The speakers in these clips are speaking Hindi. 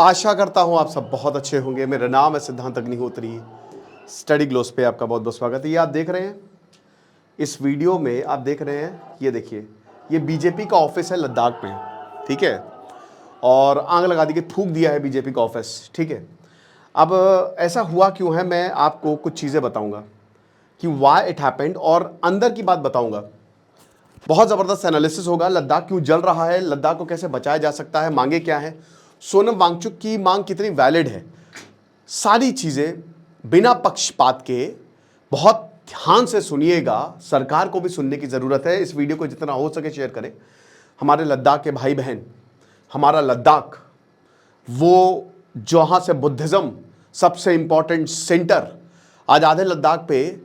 आशा करता हूँ आप सब बहुत अच्छे होंगे। मेरा नाम है सिद्धांत अग्निहोत्री। स्टडी ग्लोस पे आपका बहुत बहुत स्वागत है। ये आप देख रहे हैं, इस वीडियो में आप देख रहे हैं, ये देखिए, ये बीजेपी का ऑफिस है लद्दाख में, ठीक है। और आग लगा दी कि थूक दिया है बीजेपी का ऑफिस, ठीक है। अब ऐसा हुआ क्यों है, मैं आपको कुछ चीज़ें बताऊँगा कि वाई इट हैपेंड, और अंदर की बात बताऊँगा। बहुत ज़बरदस्त एनालिसिस होगा। लद्दाख क्यों जल रहा है, लद्दाख को कैसे बचाया जा सकता है, मांगे क्या है, सोनम वांगचुक की मांग कितनी वैलिड है, सारी चीज़ें बिना पक्षपात के बहुत ध्यान से सुनिएगा। सरकार को भी सुनने की ज़रूरत है। इस वीडियो को जितना हो सके शेयर करें। हमारे लद्दाख के भाई बहन, हमारा लद्दाख वो जहाँ से बुद्धिज़्म सबसे इम्पॉर्टेंट सेंटर, आज आधे लद्दाख पे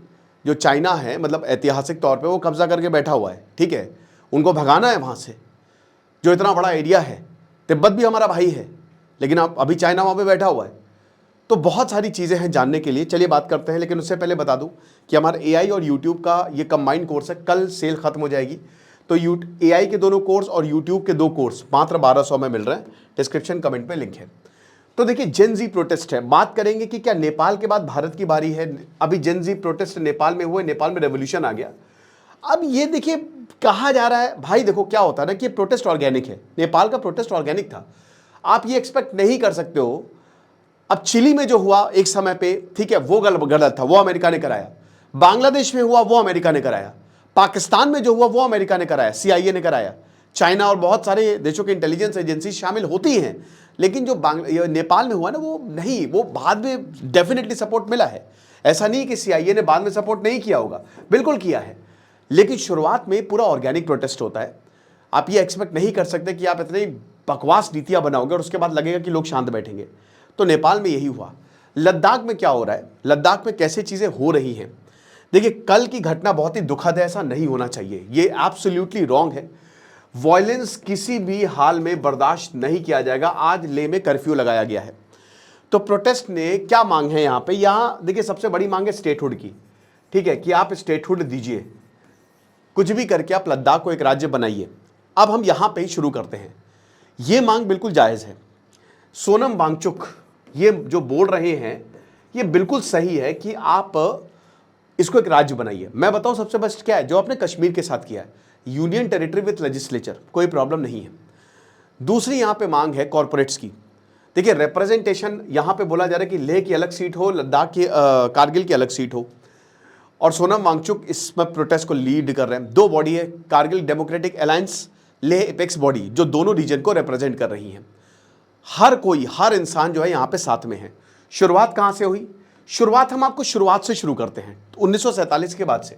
जो चाइना है, मतलब ऐतिहासिक तौर पे वो कब्जा करके बैठा हुआ है, ठीक है। उनको भगाना है वहाँ से, जो इतना बड़ा एरिया है। तिब्बत भी हमारा भाई है, लेकिन अब अभी चाइना वहाँ पे बैठा हुआ है। तो बहुत सारी चीज़ें हैं जानने के लिए, चलिए बात करते हैं। लेकिन उससे पहले बता दूं कि हमारा एआई और यूट्यूब का ये कंबाइंड कोर्स है, कल सेल खत्म हो जाएगी। तो एआई के दोनों कोर्स और यूट्यूब के 2 कोर्स मात्र 1200 में मिल रहे हैं। डिस्क्रिप्शन कमेंट पे लिंक है। तो देखिए, जेन जी प्रोटेस्ट है। बात करेंगे कि क्या नेपाल के बाद भारत की बारी है। अभी जेन जी प्रोटेस्ट नेपाल में हुए, नेपाल में रेवोल्यूशन आ गया। अब ये देखिए, कहा जा रहा है भाई, देखो क्या होता है ना कि प्रोटेस्ट ऑर्गेनिक है। नेपाल का प्रोटेस्ट ऑर्गेनिक था, आप ये एक्सपेक्ट नहीं कर सकते हो। अब चिली में जो हुआ एक समय पे, ठीक है, वो गलत था, वो अमेरिका ने कराया। बांग्लादेश में हुआ, वो अमेरिका ने कराया। पाकिस्तान में जो हुआ, वो अमेरिका ने कराया, सीआईए ने कराया। चाइना और बहुत सारे देशों की इंटेलिजेंस एजेंसी शामिल होती हैं। लेकिन जो नेपाल में हुआ ना, वो नहीं, वो बाद में डेफिनेटली सपोर्ट मिला है। ऐसा नहीं कि सीआईए ने बाद में सपोर्ट नहीं किया होगा, बिल्कुल किया है। लेकिन शुरुआत में पूरा ऑर्गेनिक प्रोटेस्ट होता है। आप ये एक्सपेक्ट नहीं कर सकते कि आप इतनी बकवास नीतियां बनाओगे और उसके बाद लगेगा कि लोग शांत बैठेंगे। तो नेपाल में यही हुआ। लद्दाख में क्या हो रहा है, लद्दाख में कैसे चीज़ें हो रही हैं। देखिए, कल की घटना बहुत ही दुखद है, ऐसा नहीं होना चाहिए, ये एब्सोल्युटली रॉन्ग है। वायलेंस किसी भी हाल में बर्दाश्त नहीं किया जाएगा। आज लेह में कर्फ्यू लगाया गया है। तो प्रोटेस्ट ने क्या मांग है यहाँ पे, यहाँ देखिए सबसे बड़ी मांग है स्टेटहुड की, ठीक है, कि आप स्टेटहुड दीजिए, कुछ भी करके आप लद्दाख को एक राज्य बनाइए। अब हम यहां पे ही शुरू करते हैं। यह मांग बिल्कुल जायज़ है। सोनम वांगचुक ये जो बोल रहे हैं, ये बिल्कुल सही है कि आप इसको एक राज्य बनाइए। मैं बताऊं सबसे बेस्ट क्या है, जो आपने कश्मीर के साथ किया है, यूनियन टेरिटरी विथ लेजिस्लेचर, कोई प्रॉब्लम नहीं है। दूसरी यहां पे मांग है कॉरपोरेट्स की। देखिए, रिप्रेजेंटेशन यहां पे बोला जा रहा है कि लेह की अलग सीट हो, लद्दाख की कारगिल की अलग सीट हो, और सोनम वांगचुक इसमें प्रोटेस्ट को लीड कर रहे हैं। 2 बॉडी है, Kargil democratic alliance, Leh apex body, जो दोनों रीजन को रिप्रेजेंट कर रही हैं। हर कोई, हर इंसान जो है यहाँ पे साथ में है। शुरुआत कहाँ से हुई, शुरुआत हम आपको शुरुआत से शुरू करते हैं, 1947 के बाद से।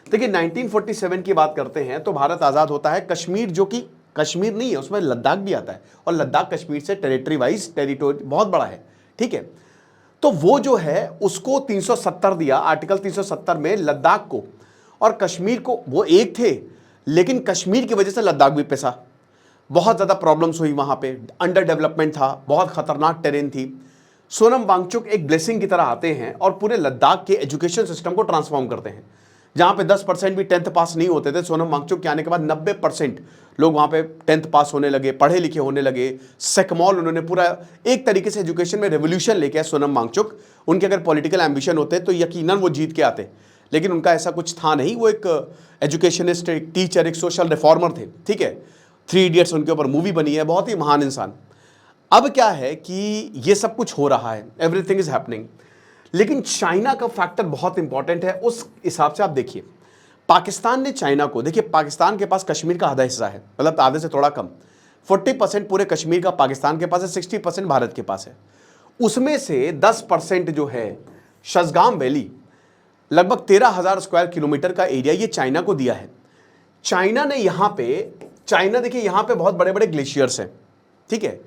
देखिए, 1947 की बात करते हैं तो भारत आज़ाद होता है। कश्मीर, जो कि कश्मीर नहीं है, उसमें लद्दाख भी आता है, और लद्दाख कश्मीर से टेरिटरी वाइज टेरिटोरी बहुत बड़ा है, ठीक है। तो वो जो है उसको 370 दिया, आर्टिकल 370 में लद्दाख को और कश्मीर को। वो एक थे, लेकिन कश्मीर की वजह से लद्दाख भी पिसा। बहुत ज़्यादा प्रॉब्लम्स हुई वहाँ पे, अंडर डेवलपमेंट था, बहुत खतरनाक टेरेन थी। सोनम वांगचुक एक ब्लेसिंग की तरह आते हैं और पूरे लद्दाख के एजुकेशन सिस्टम को ट्रांसफॉर्म करते हैं। जहाँ पे 10% भी 10th पास नहीं होते थे, सोनम वांगचुक के आने के बाद 90% लोग वहाँ पे 10th पास होने लगे, पढ़े लिखे होने लगे। सेकमॉल, उन्होंने पूरा एक तरीके से एजुकेशन में रेवोल्यूशन लेके आए सोनम वांगचुक। उनके अगर पॉलिटिकल एम्बिशन होते तो यकीनन वो जीत के आते, लेकिन उनका ऐसा कुछ था नहीं। वो एक एजुकेशनिस्ट, एक टीचर, एक सोशल रिफॉर्मर थे, ठीक है। 3 इडियट्स उनके ऊपर मूवी बनी है, बहुत ही महान इंसान। अब क्या है कि ये सब कुछ हो रहा है, एवरीथिंग इज हैपनिंग। लेकिन चाइना का फैक्टर बहुत इंपॉर्टेंट है। उस हिसाब से आप देखिए, पाकिस्तान ने चाइना को, देखिए पाकिस्तान के पास कश्मीर का आधा हिस्सा है, मतलब आधे से थोड़ा कम, 40% पूरे कश्मीर का पाकिस्तान के पास है, 60% भारत के पास है। उसमें से 10% जो है शसगाम वैली, लगभग 13,000 स्क्वायर किलोमीटर का एरिया, ये चाइना को दिया है। चाइना ने यहां पे, चाइना देखिए यहां पे बहुत बड़े बड़े ग्लेशियर्स हैं, ठीक है।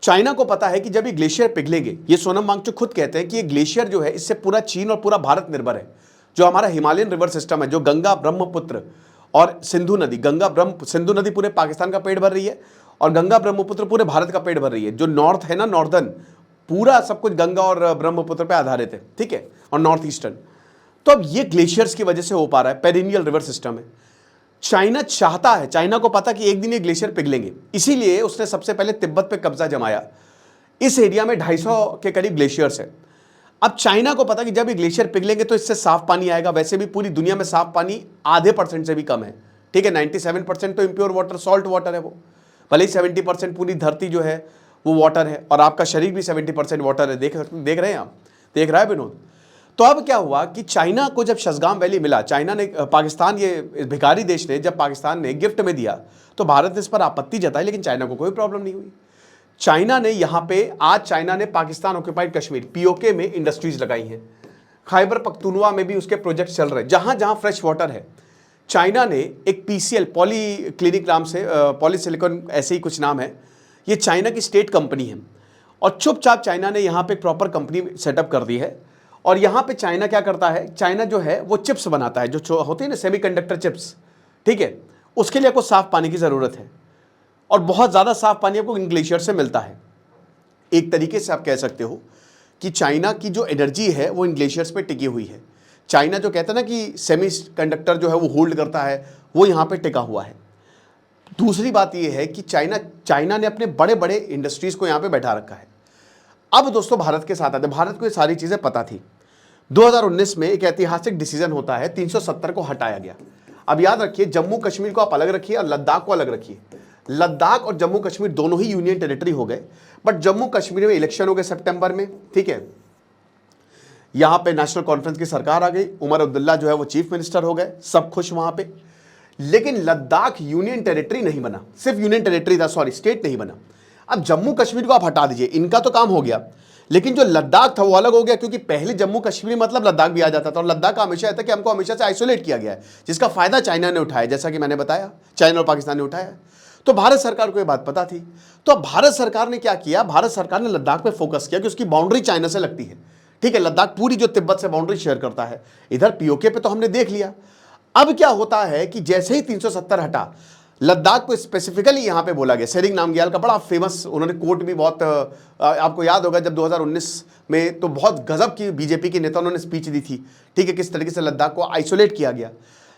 चाइना को पता है कि जब ये ग्लेशियर पिघलेंगे, ये सोनम वांगचुक खुद कहते हैं कि ये ग्लेशियर जो है, इससे पूरा चीन और पूरा भारत निर्भर है। जो हमारा हिमालयन रिवर सिस्टम है, जो गंगा, ब्रह्मपुत्र और सिंधु नदी, सिंधु नदी पूरे पाकिस्तान का पेट भर रही है, और गंगा ब्रह्मपुत्र पूरे भारत का पेट भर रही है। जो नॉर्थ है ना, नॉर्दर्न, पूरा सब कुछ गंगा और ब्रह्मपुत्र पे आधारित है, ठीक है, और नॉर्थ ईस्टर्न। तो अब ये ग्लेशियर्स की वजह से हो पा रहा है, पेरिनियल रिवर सिस्टम है। चाइना चाहता है, चाइना को पता कि एक दिन ये ग्लेशियर पिघलेंगे, इसीलिए उसने सबसे पहले तिब्बत पे कब्जा जमाया। इस एरिया में 250 के करीब ग्लेशियर्स है। अब चाइना को पता कि जब ये ग्लेशियर पिघलेंगे तो इससे साफ पानी आएगा। वैसे भी पूरी दुनिया में साफ पानी आधे % से भी कम है, ठीक है। 97% तो इम्प्योर वाटर, सॉल्ट वाटर है वो, भले ही 70% पूरी धरती जो है वो वाटर है, और आपका शरीर भी 70% वाटर है। देख रहे हैं आप, देख रहा है विनोद। तो अब क्या हुआ कि चाइना को जब शसगाम वैली मिला, चाइना ने, पाकिस्तान, ये भिखारी देश ने, जब पाकिस्तान ने गिफ्ट में दिया तो भारत ने इस पर आपत्ति जताई, लेकिन चाइना को कोई प्रॉब्लम नहीं हुई। चाइना ने यहाँ पे, आज चाइना ने पाकिस्तान ऑक्यूपाइड कश्मीर पीओके में इंडस्ट्रीज लगाई हैं। खैबर पख्तूनवा में भी उसके प्रोजेक्ट चल रहे हैं, जहाँ जहाँ फ्रेश वाटर है। चाइना ने एक PCL, पॉली क्लिनिक नाम से, पॉलीसिलिकॉन ऐसे ही कुछ नाम है, ये चाइना की स्टेट कंपनी है, और चुपचाप चाइना ने यहाँ पे प्रॉपर कंपनी सेटअप कर दी है। और यहाँ पे चाइना क्या करता है, चाइना जो है वो चिप्स बनाता है, जो होते हैं ना सेमीकंडक्टर चिप्स, ठीक है। उसके लिए आपको साफ पानी की ज़रूरत है, और बहुत ज़्यादा साफ पानी आपको इन ग्लेशियर से मिलता है। एक तरीके से आप कह सकते हो कि चाइना की जो एनर्जी है वो इन ग्लेशियर्स पे टिकी हुई है। चाइना जो कहता है ना कि सेमी कंडक्टर जो है वो होल्ड करता है, वो यहाँ पे टिका हुआ है। दूसरी बात ये है कि चाइना ने अपने बड़े बड़े इंडस्ट्रीज़ को यहाँ पे बैठा रखा है। अब दोस्तों भारत के साथ आते हैं। भारत को ये सारी चीज़ें पता थी। 2019 में एक ऐतिहासिक डिसीजन होता है, 370 को हटाया गया। अब याद रखिए, जम्मू कश्मीर को आप अलग रखिए और लद्दाख को अलग रखिए। लद्दाख और जम्मू कश्मीर दोनों ही यूनियन टेरिटरी हो गए, बट जम्मू कश्मीर में इलेक्शन हो गए सितंबर में, ठीक है। यहां पे नेशनल कॉन्फ्रेंस की सरकार आ गई, उमर अब्दुल्ला जो है वो चीफ मिनिस्टर हो गए, सब खुश वहां पे। लेकिन लद्दाख यूनियन टेरिटरी नहीं बना, सिर्फ यूनियन टेरिटरी था, सॉरी स्टेट नहीं बना। अब जम्मू कश्मीर को आप हटा दीजिए, इनका तो काम हो गया, लेकिन जो लद्दाख था वो अलग हो गया, क्योंकि पहले जम्मू कश्मीर मतलब लद्दाख भी आ जाता था, और लद्दाख का हमेशा था कि हमको हमेशा से आइसोलेट किया गया है, जिसका फायदा चाइना ने उठाया, जैसा कि मैंने बताया, चाइना और पाकिस्तान ने उठाया। तो भारत सरकार को ये बात पता थी। तो अब भारत सरकार ने क्या किया, भारत सरकार ने लद्दाख पे फोकस किया कि उसकी बाउंड्री चाइना से लगती है, ठीक है। लद्दाख पूरी जो तिब्बत से बाउंड्री शेयर करता है। इधर पीओके पे तो हमने देख लिया। अब क्या होता है कि जैसे ही 370 हटा, लद्दाख को स्पेसिफिकली यहां पे बोला गया। सेरिंग नामग्याल का बड़ा फेमस उन्होंने कोट भी बहुत, आपको याद होगा जब 2019 में तो बहुत गजब की बीजेपी के नेता उन्होंने स्पीच दी थी, ठीक है, किस तरीके से लद्दाख को आइसोलेट किया गया।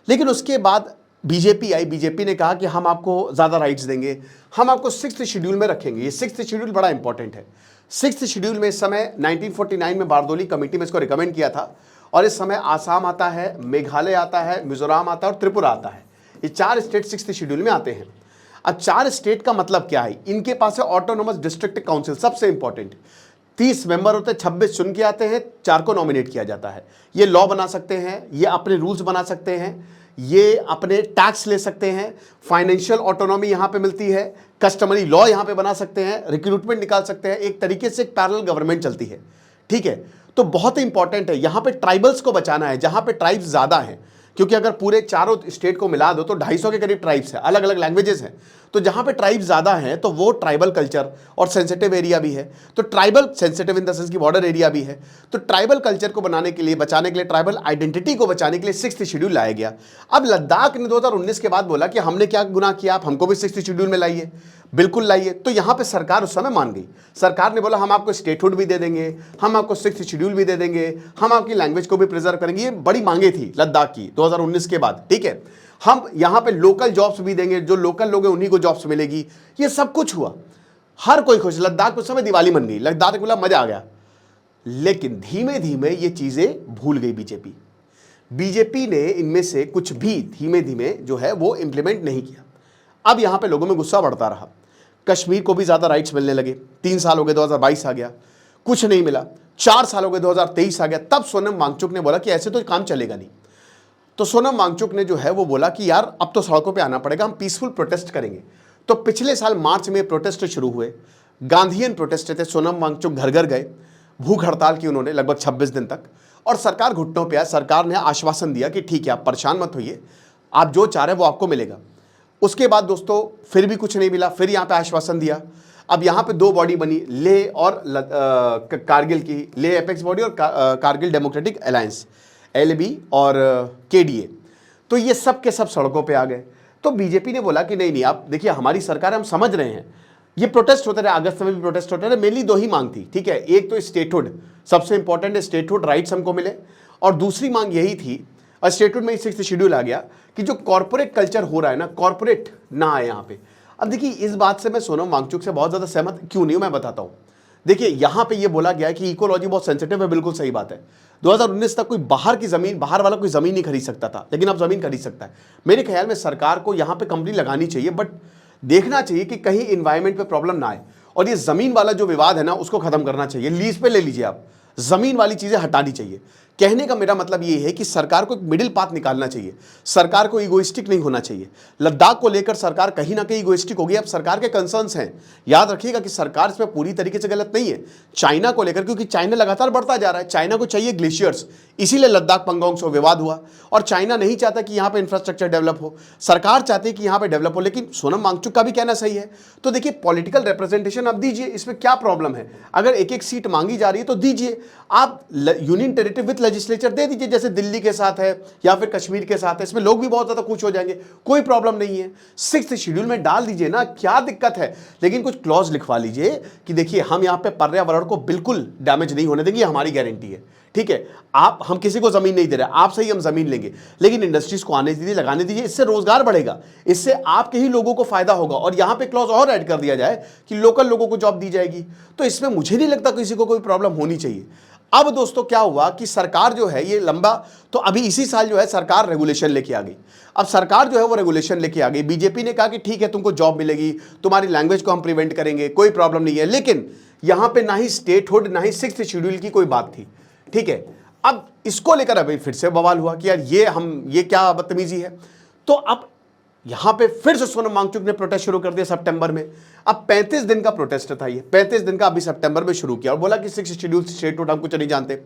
लेकिन उसके बाद बीजेपी आई, बीजेपी ने कहा कि हम आपको ज़्यादा राइट्स देंगे, हम आपको 6th शेड्यूल में रखेंगे। ये 6th शेड्यूल बड़ा इंपॉर्टेंट है। 6th शेड्यूल में इस समय 1949 में बारदोली कमेटी में इसको रिकमेंड किया था, और इस समय आसाम आता है, मेघालय आता है, मिजोरम आता है और त्रिपुरा आता है। ये 4 स्टेट 6th शेड्यूल में आते हैं। अब 4 स्टेट का मतलब क्या है, इनके पास है ऑटोनोमस डिस्ट्रिक्ट काउंसिल, सबसे इंपॉर्टेंट। 30 मेंबर होते हैं, 26 चुन के आते हैं, 4 को नॉमिनेट किया जाता है। ये लॉ बना सकते हैं, ये अपने रूल्स बना सकते हैं, ये अपने टैक्स ले सकते हैं, फाइनेंशियल ऑटोनॉमी यहाँ पे मिलती है, कस्टमरी लॉ यहाँ पे बना सकते हैं, रिक्रूटमेंट निकाल सकते हैं। एक तरीके से एक पैरेलल गवर्नमेंट चलती है, ठीक है। तो बहुत इंपॉर्टेंट है, यहाँ पे ट्राइबल्स को बचाना है, जहाँ पे ट्राइब्स ज़्यादा हैं, क्योंकि अगर पूरे चारों स्टेट को मिला दो तो 250 के करीब ट्राइब्स हैं, अलग अलग लैंग्वेजेस हैं। तो जहाँ पे ट्राइब्स ज़्यादा हैं तो वो ट्राइबल कल्चर और सेंसिटिव एरिया भी है, तो tribal sensitive in the sense की बॉर्डर एरिया भी है। तो ट्राइबल कल्चर को बनाने के लिए, बचाने के लिए, ट्राइबल आइडेंटिटी को बचाने के लिए 6th शेड्यूल लाया गया। अब लद्दाख ने 2019 के बाद बोला कि हमने क्या गुनाह किया, आप हमको भी 6th शेड्यूल में लाइए, बिल्कुल लाइए। तो यहाँ पे सरकार उस समय मान गई। सरकार ने बोला हम आपको स्टेटहुड भी दे देंगे, हम आपको 6th शेड्यूल भी दे देंगे, हम आपकी लैंग्वेज को भी प्रिजर्व करेंगे। ये बड़ी मांगे थी लद्दाख की 2019 के बाद, ठीक है। हम यहाँ पे लोकल जॉब्स भी देंगे, जो लोकल लोग हैं उन्हीं को जॉब्स मिलेगी। ये सब कुछ हुआ, हर कोई खुश। लद्दाख उस समय दिवाली बन गई, लद्दाख को बोला मजा आ गया। लेकिन धीमे धीमे ये चीजें भूल गई बीजेपी। बीजेपी ने इनमें से कुछ भी धीमे धीमे जो है वो इंप्लीमेंट नहीं किया। अब यहाँ पे लोगों में गुस्सा बढ़ता रहा। कश्मीर को भी ज़्यादा राइट्स मिलने लगे। 3 साल हो गए, 2022 आ गया, कुछ नहीं मिला। 4 साल हो गए, 2023 आ गया। तब सोनम वांगचुक ने बोला कि ऐसे तो काम चलेगा नहीं। तो सोनम वांगचुक ने जो है वो बोला कि यार अब तो सड़कों पे आना पड़ेगा, हम पीसफुल प्रोटेस्ट करेंगे। तो पिछले साल मार्च में प्रोटेस्ट शुरू हुए, गांधीयन प्रोटेस्ट थे। सोनम वांगचुक घर घर गए, भूख हड़ताल की उन्होंने लगभग 26 दिन तक, और सरकार घुटनों पे आई। सरकार ने आश्वासन दिया कि ठीक है आप परेशान मत होइए, आप जो चाह रहे वो आपको मिलेगा। उसके बाद दोस्तों फिर भी कुछ नहीं मिला, फिर यहाँ पे आश्वासन दिया। अब यहाँ पे 2 बॉडी बनी, लेह और कारगिल की, लेह एपेक्स बॉडी और कारगिल डेमोक्रेटिक अलायंस, LB और KDA। तो ये सब के सब सड़कों पे आ गए। तो बीजेपी ने बोला कि नहीं नहीं, आप देखिए हमारी सरकार, हम समझ रहे हैं ये प्रोटेस्ट होते रहे, अगस्त में भी प्रोटेस्ट होते रहे। मेनली 2 ही मांग थी, ठीक है। एक तो स्टेटहुड, सबसे इंपॉर्टेंट है स्टेटहुड राइट्स हमको मिले, और दूसरी मांग यही थी, और स्टेटहुड में 6th शेड्यूल आ गया कि जो कॉर्पोरेट कल्चर हो रहा है ना, कॉर्पोरेट ना आए यहाँ पे। अब देखिए इस बात से मैं सोनम वांगचुक से बहुत ज़्यादा सहमत क्यों नहीं हूँ, मैं बताता हूँ। देखिए यहां पे ये बोला गया है कि इकोलॉजी बहुत सेंसिटिव है, बिल्कुल सही बात है। 2019 तक कोई बाहर वाला कोई जमीन नहीं खरीद सकता था, लेकिन अब जमीन खरीद सकता है। मेरे ख्याल में सरकार को यहां पे कंपनी लगानी चाहिए, बट देखना चाहिए कि कहीं इन्वायरमेंट पे प्रॉब्लम ना आए। और ये जमीन वाला जो विवाद है ना, उसको खत्म करना चाहिए। लीज पे ले लीजिए आप, जमीन वाली चीजें हटानी चाहिए। कहने का मेरा मतलब ये है कि सरकार को एक मिडिल पाथ निकालना चाहिए, सरकार को इगोइस्टिक नहीं होना चाहिए। लद्दाख को लेकर सरकार कहीं ना कहीं इगोइस्टिक होगी। अब सरकार के कंसर्न्स हैं, याद रखिएगा कि सरकार इसमें पूरी तरीके से गलत नहीं है। चाइना को लेकर, क्योंकि चाइना लगातार बढ़ता जा रहा है, चाइना को चाहिए ग्लेशियर्स, इसीलिए लद्दाख पंगोंग से विवाद हुआ। और चाइना नहीं चाहता कि यहाँ पे इंफ्रास्ट्रक्चर डेवलप हो, सरकार चाहती है कि यहाँ पे डेवलप हो। लेकिन सोनम वांगचुक का भी कहना सही है। तो देखिए पॉलिटिकल रिप्रेजेंटेशन अब दीजिए, इसमें क्या प्रॉब्लम है? अगर एक एक सीट मांगी जा रही है तो दीजिए। आप यूनियन टेरिटरी विद लेजिस्लेचर दे दीजिए, जैसे दिल्ली के साथ है या फिर कश्मीर के साथ है। इसमें लोग भी बहुत ज्यादा खुश हो जाएंगे, कोई प्रॉब्लम नहीं है। 6th शेड्यूल में डाल दीजिए ना, क्या दिक्कत है? लेकिन कुछ क्लॉज लिखवा लीजिए कि देखिए हम यहाँ पे पर्यावरण को बिल्कुल डैमेज नहीं होने देंगे, हमारी गारंटी है। ठीक है, हम किसी को जमीन नहीं दे रहे, आपसे ही हम जमीन लेंगे, लेकिन इंडस्ट्रीज को आने दीजिए, लगाने दीजिए। इससे रोजगार बढ़ेगा, इससे आपके ही लोगों को फायदा होगा। और यहां पे क्लॉज और ऐड कर दिया जाए कि लोकल लोगों को जॉब दी जाएगी। तो इसमें मुझे नहीं लगता किसी को कोई प्रॉब्लम होनी चाहिए। अब दोस्तों क्या हुआ कि सरकार जो है ये लंबा, तो अभी इसी साल जो है सरकार रेगुलेशन लेके आ गई। अब सरकार जो है वो रेगुलेशन लेके आ गई। बीजेपी ने कहा कि ठीक है तुमको जॉब मिलेगी, तुम्हारी लैंग्वेज को हम प्रिवेंट करेंगे, कोई प्रॉब्लम नहीं है। लेकिन यहां पे ना ही स्टेटहुड ना ही 6th शेड्यूल की कोई बात थी। ठीक है, अब इसको लेकर अभी फिर से बवाल हुआ कि यार ये क्या बदतमीजी है। तो अब यहां पे फिर से सोनम वांगचुक ने प्रोटेस्ट शुरू कर दिया सितंबर में। अब 35 दिन का प्रोटेस्ट था, ये 35 दिन का अभी सितंबर में शुरू किया और बोला कि 6th शेड्यूल स्टेटहुड हम कुछ नहीं जानते।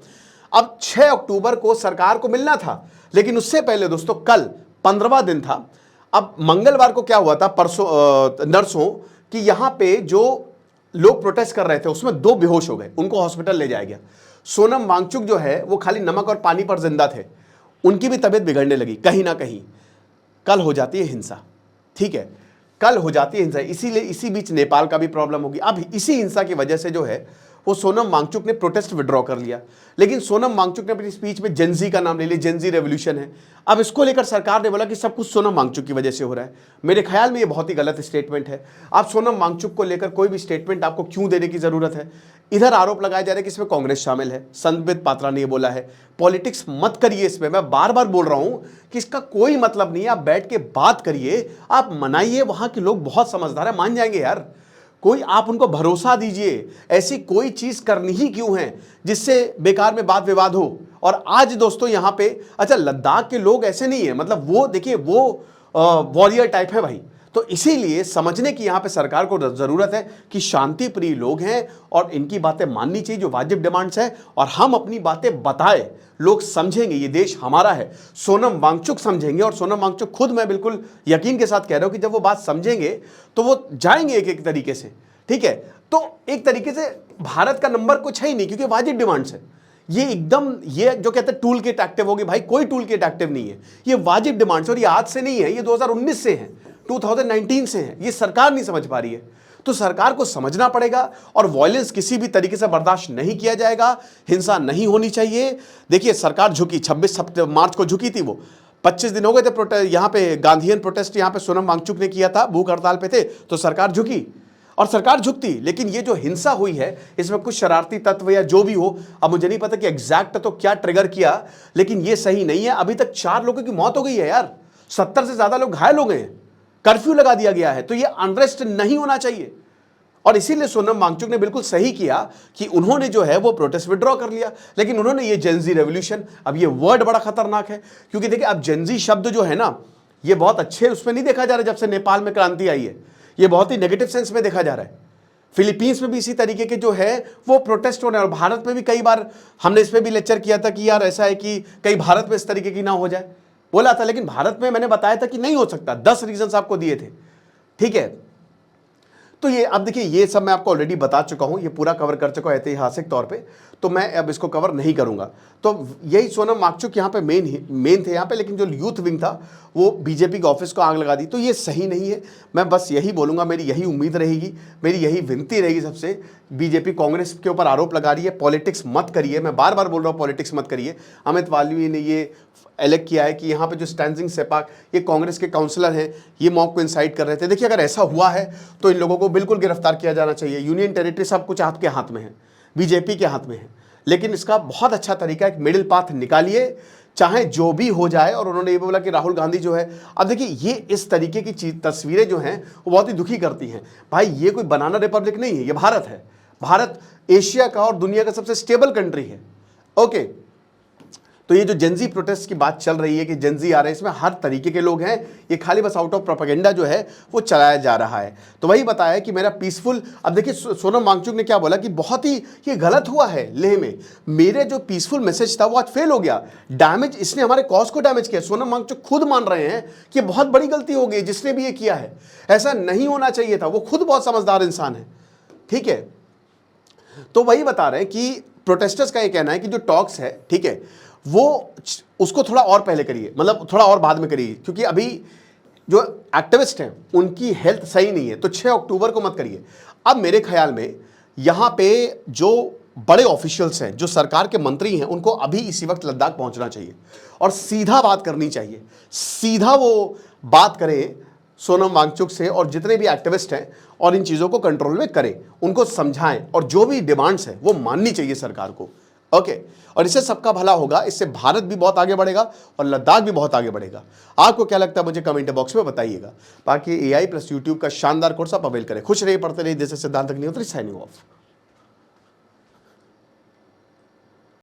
अब 6 अक्टूबर को सरकार को मिलना था, लेकिन उससे पहले दोस्तों कल 15वां दिन था। अब मंगलवार को क्या हुआ था, परसों नर्सों कि यहां पे जो लोग प्रोटेस्ट कर रहे थे उसमें 2 बेहोश हो गए, उनको हॉस्पिटल ले जाया गया। सोनम वांगचुक जो है वो खाली नमक और पानी पर जिंदा थे, उनकी भी तबीयत बिगड़ने लगी कहीं ना कहीं। कल हो जाती है हिंसा, ठीक है, कल हो जाती है हिंसा। इसीलिए इसी बीच नेपाल का भी प्रॉब्लम होगी। अब इसी हिंसा की वजह से जो है वो सोनम वांगचुक ने प्रोटेस्ट विड्रॉ कर लिया। लेकिन सोनम वांगचुक ने अपनी स्पीच में जेनजी का नाम ले लिया, जेनजी रेवोल्यूशन है। अब इसको लेकर सरकार ने बोला कि सब कुछ सोनम वांगचुक की वजह से हो रहा है। मेरे ख्याल में ये बहुत ही गलत स्टेटमेंट है। आप सोनम वांगचुक को लेकर कोई भी स्टेटमेंट आपको क्यों देने की जरूरत है? इधर आरोप लगाया जा रहा है कि इसमें कांग्रेस शामिल है, संबित पात्रा ने ये बोला है। पॉलिटिक्स मत करिए इसमें, मैं बार बार बोल रहा हूं कि इसका कोई मतलब नहीं है। आप बैठ के बात करिए, आप मनाइए, वहां के लोग बहुत समझदार है, मान जाएंगे यार। कोई आप उनको भरोसा दीजिए, ऐसी कोई चीज करनी ही क्यों है जिससे बेकार में वाद विवाद हो। और आज दोस्तों यहां पे अच्छा लद्दाख के लोग ऐसे नहीं है, मतलब वो देखिए वो वॉरियर टाइप है भाई। तो इसीलिए समझने की यहां पे सरकार को जरूरत है कि शांति प्रिय लोग हैं और इनकी बातें माननी चाहिए जो वाजिब डिमांड्स हैं, और हम अपनी बातें बताएं, लोग समझेंगे ये देश हमारा है। सोनम वांगचुक समझेंगे, और सोनम वांगचुक खुद मैं बिल्कुल यकीन के साथ कह रहा हूं कि जब वो बात समझेंगे तो वो जाएंगे एक एक तरीके से। ठीक है, तो एक तरीके से भारत का नंबर कुछ है ही नहीं, क्योंकि वाजिब डिमांड्स है। ये एकदम ये जो कहते हैं टूल किट एक्टिव होगी, भाई कोई टूल किट एक्टिव नहीं है, ये वाजिब डिमांड्स। और ये आज से नहीं है, ये 2019 से है, 2019 से है। ये सरकार नहीं समझ पा रही है, तो सरकार को समझना पड़ेगा। और वॉयलेंस किसी भी तरीके से बर्दाश्त नहीं किया जाएगा, हिंसा नहीं होनी चाहिए। देखिए सरकार झुकी, 26 मार्च को झुकी थी, वो 25 दिन हो गए थे यहाँ पे गांधीयन प्रोटेस्ट यहाँ पे सोनम वांगचुक ने किया था, भूख हड़ताल पे थे, तो सरकार झुकी और सरकार झुकती। लेकिन ये जो हिंसा हुई है इसमें कुछ शरारती तत्व या जो भी हो, अब मुझे नहीं पता कि एग्जैक्ट तो क्या ट्रिगर किया, लेकिन ये सही नहीं है। अभी तक 4 लोगों की मौत हो गई है यार, 70 से ज्यादा लोग घायल हो गए हैं, कर्फ्यू लगा दिया गया है। तो ये अनरेस्ट नहीं होना चाहिए। और इसीलिए सोनम वांगचुक ने बिल्कुल सही किया कि उन्होंने जो है वो प्रोटेस्ट विड्रॉ कर लिया। लेकिन उन्होंने ये जेनजी रेवोल्यूशन, अब ये वर्ड बड़ा खतरनाक है, क्योंकि देखिए अब जेनजी शब्द जो है ना, ये बहुत अच्छे उसमें नहीं देखा जा रहा। जब से नेपाल में क्रांति आई है, ये बहुत ही नेगेटिव सेंस में देखा जा रहा है। फिलीपींस में भी इसी तरीके के जो है वो प्रोटेस्ट हो रहे हैं, और भारत में भी कई बार हमने इस पर भी लेक्चर किया था कि यार ऐसा है कि कहीं भारत में इस तरीके की ना हो जाए, बोला था। लेकिन भारत में मैंने बताया था कि नहीं हो सकता, 10 रीजंस आपको दिए थे। ठीक है, तो ये अब देखिए ये सब मैं आपको ऑलरेडी बता चुका हूं, ये पूरा कवर कर चुका हूं ऐतिहासिक तौर पे, तो मैं अब इसको कवर नहीं करूंगा। तो यही सोनम वांगचुक यहाँ पे मेन थे यहाँ पे, लेकिन जो यूथ विंग था वो बीजेपी के ऑफिस को आग लगा दी। तो ये सही नहीं है। मैं बस यही बोलूंगा, मेरी यही उम्मीद रहेगी, मेरी यही विनती रहेगी सबसे। बीजेपी कांग्रेस के ऊपर आरोप लगा रही है, पॉलिटिक्स मत करिए। मैं बार बार बोल रहा हूँ पॉलिटिक्स मत करिए। अमित वाल्मीकि ने ये इलेक्ट किया है कि यहाँ पे जो स्टैंजिंग सेपाक ये कांग्रेस के काउंसलर हैं, ये मॉब को इंसाइट कर रहे थे। देखिए, अगर ऐसा हुआ है तो इन लोगों को बिल्कुल गिरफ्तार किया जाना चाहिए। यूनियन टेरिटरी सब कुछ आपके हाथ में है, बीजेपी के हाथ में है, लेकिन इसका बहुत अच्छा तरीका एक मिडिल पाथ निकालिए, चाहे जो भी हो जाए। और उन्होंने ये बोला कि राहुल गांधी जो है, अब देखिए ये इस तरीके की तस्वीरें जो हैं वो बहुत ही दुखी करती हैं। भाई ये कोई बनाना रिपब्लिक नहीं है, ये भारत है। भारत एशिया का और दुनिया का सबसे स्टेबल कंट्री है। ओके, तो ये जो जेंजी प्रोटेस्ट की बात चल रही है कि जेंजी आ रहे हैं, इसमें हर तरीके के लोग हैं, ये खाली बस आउट ऑफ प्रोपेगेंडा जो है वो चलाया जा रहा है। तो वही बताया कि मेरा पीसफुल, अब देखिए सोनम वांगचुक ने क्या बोला कि बहुत ही ये गलत हुआ है लेह में, मेरे जो पीसफुल मैसेज था वो आज फेल हो गया, डैमेज, इसने हमारे कॉज को डैमेज किया। सोनम वांगचुक खुद मान रहे हैं कि बहुत बड़ी गलती हो गई जिसने भी ये किया है, ऐसा नहीं होना चाहिए था। वो खुद बहुत समझदार इंसान है, ठीक है। तो वही बता रहे हैं कि प्रोटेस्टर्स का ये कहना है कि जो टॉक्स है, ठीक है, वो उसको थोड़ा और पहले करिए, मतलब थोड़ा और बाद में करिए, क्योंकि अभी जो एक्टिविस्ट हैं उनकी हेल्थ सही नहीं है, तो 6 अक्टूबर को मत करिए। अब मेरे ख्याल में यहाँ पे जो बड़े ऑफिशियल्स हैं, जो सरकार के मंत्री हैं, उनको अभी इसी वक्त लद्दाख पहुंचना चाहिए और सीधा बात करनी चाहिए। सीधा वो बात करें सोनम वांगचुक से और जितने भी एक्टिविस्ट हैं, और इन चीज़ों को कंट्रोल में करें, उनको समझाएं, और जो भी डिमांड्स हैं वो माननी चाहिए सरकार को। ओके, और इससे सबका भला होगा, इससे भारत भी बहुत आगे बढ़ेगा और लद्दाख भी बहुत आगे बढ़ेगा। आपको क्या लगता है मुझे कमेंट बॉक्स में बताइएगा। बाकी AI+ YouTube का शानदार कोर्स आप अवेल करें। खुश रहिए, पढ़ते रहिए। दिस इज सिद्धांत अग्निहोत्री, साइनिंग ऑफ।